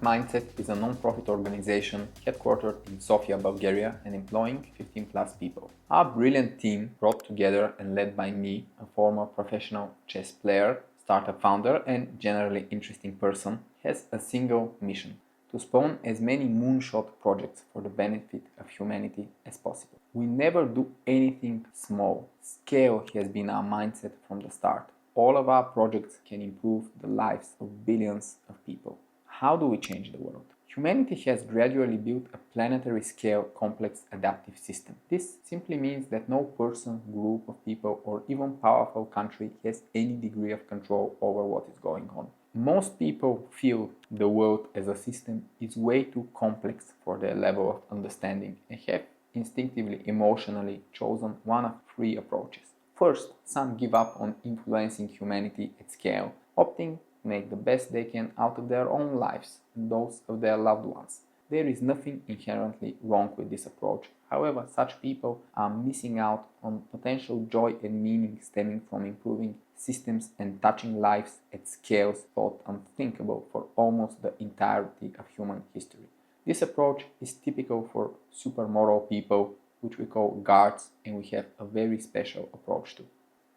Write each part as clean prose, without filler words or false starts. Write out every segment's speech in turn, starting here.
Mindset is a non-profit organization headquartered in Sofia, Bulgaria and employing 15 plus people. Our brilliant team, brought together and led by me, a former professional chess player, startup founder and generally interesting person, has a single mission: to spawn as many moonshot projects for the benefit of humanity as possible. We never do anything small. Scale has been our mindset from the start. All of our projects can improve the lives of billions of people. How do we change the world? Humanity has gradually built a planetary scale complex adaptive system. This simply means that no person, group of people, or even powerful country has any degree of control over what is going on. Most people feel the world as a system is way too complex for their level of understanding and have instinctively, emotionally chosen one of three approaches. First, some give up on influencing humanity at scale, opting to make the best they can out of their own lives and those of their loved ones. There is nothing inherently wrong with this approach. However, such people are missing out on potential joy and meaning stemming from improving systems and touching lives at scales thought unthinkable for almost the entirety of human history. This approach is typical for supermoral people, which we call guards, and we have a very special approach to.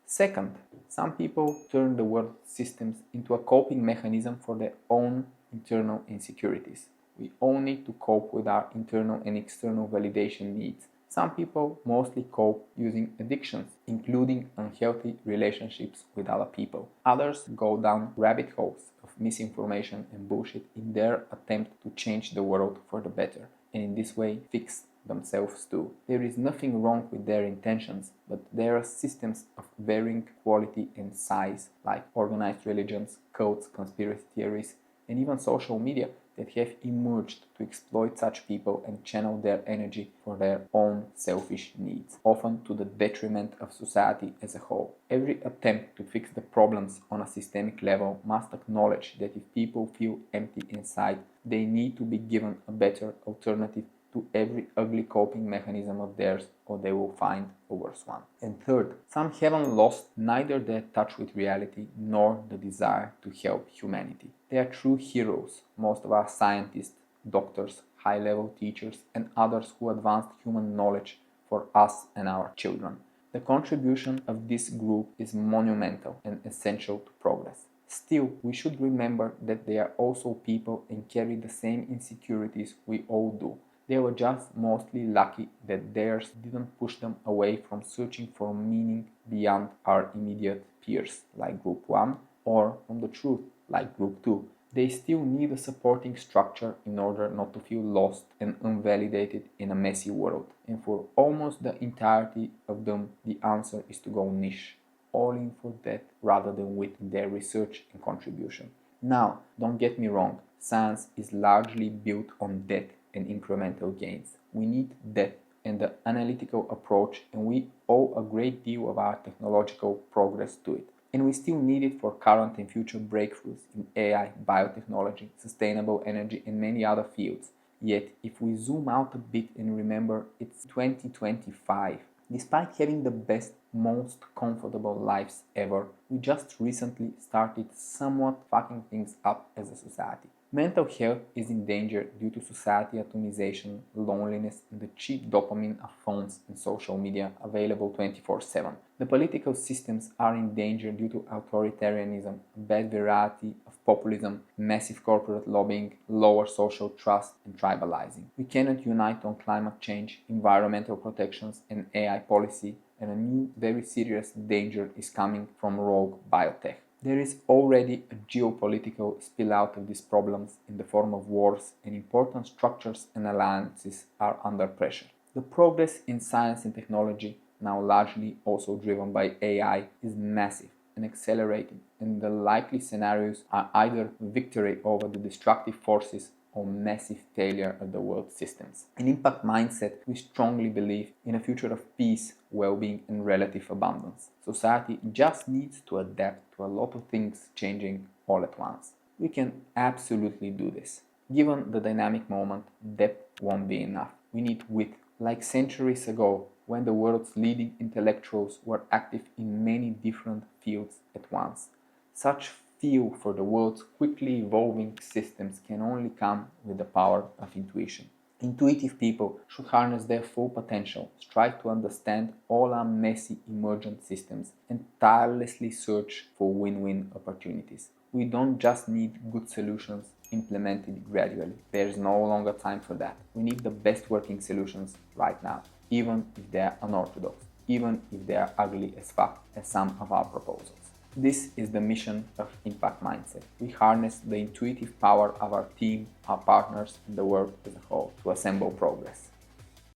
Second, some people turn the world systems into a coping mechanism for their own internal insecurities. We all need to cope with our internal and external validation needs. Some people mostly cope using addictions, including unhealthy relationships with other people. Others go down rabbit holes of misinformation and bullshit in their attempt to change the world for the better, and in this way fix themselves too. There is nothing wrong with their intentions, but there are systems of varying quality and size, like organized religions, cults, conspiracy theories, and even social media, that have emerged to exploit such people and channel their energy for their own selfish needs, often to the detriment of society as a whole. Every attempt to fix the problems on a systemic level must acknowledge that if people feel empty inside, they need to be given a better alternative to every ugly coping mechanism of theirs, or they will find a worse one. And third, some haven't lost neither their touch with reality nor the desire to help humanity. They are true heroes, most of our scientists, doctors, high-level teachers, and others who advanced human knowledge for us and our children. The contribution of this group is monumental and essential to progress. Still, we should remember that they are also people and carry the same insecurities we all do. They were just mostly lucky that theirs didn't push them away from searching for meaning beyond our immediate peers, like Group 1, or from the truth, like Group 2. They still need a supporting structure in order not to feel lost and unvalidated in a messy world. And for almost the entirety of them, the answer is to go niche, all in for that rather than with their research and contribution. Now, don't get me wrong, science is largely built on death and incremental gains. We need depth and the analytical approach, and we owe a great deal of our technological progress to it. And we still need it for current and future breakthroughs in AI, biotechnology, sustainable energy, and many other fields. Yet, if we zoom out a bit and remember it's 2025, despite having the best, most comfortable lives ever, we just recently started somewhat fucking things up as a society. Mental health is in danger due to society atomization, loneliness, and the cheap dopamine of phones and social media available 24/7. The political systems are in danger due to authoritarianism, a bad variety of populism, massive corporate lobbying, lower social trust, and tribalizing. We cannot unite on climate change, environmental protections, and AI policy, and a new, very serious danger is coming from rogue biotech. There is already a geopolitical spillout of these problems in the form of wars, and important structures and alliances are under pressure. The progress in science and technology, now largely also driven by AI, is massive and accelerating, and the likely scenarios are either victory over the destructive forces or massive failure of the world systems. In Impact Mindset, we strongly believe in a future of peace, well-being, and relative abundance. Society just needs to adapt to a lot of things changing all at once. We can absolutely do this. Given the dynamic moment, depth won't be enough. We need width. Like centuries ago, when the world's leading intellectuals were active in many different fields at once. Such feel for the world's quickly evolving systems can only come with the power of intuition. Intuitive people should harness their full potential, strive to understand all our messy emergent systems, and tirelessly search for win-win opportunities. We don't just need good solutions implemented gradually. There's no longer time for that. We need the best working solutions right now, even if they are unorthodox, even if they are ugly as fuck as some of our proposals. This is the mission of Impact Mindset. We harness the intuitive power of our team, our partners, and the world as a whole to assemble progress.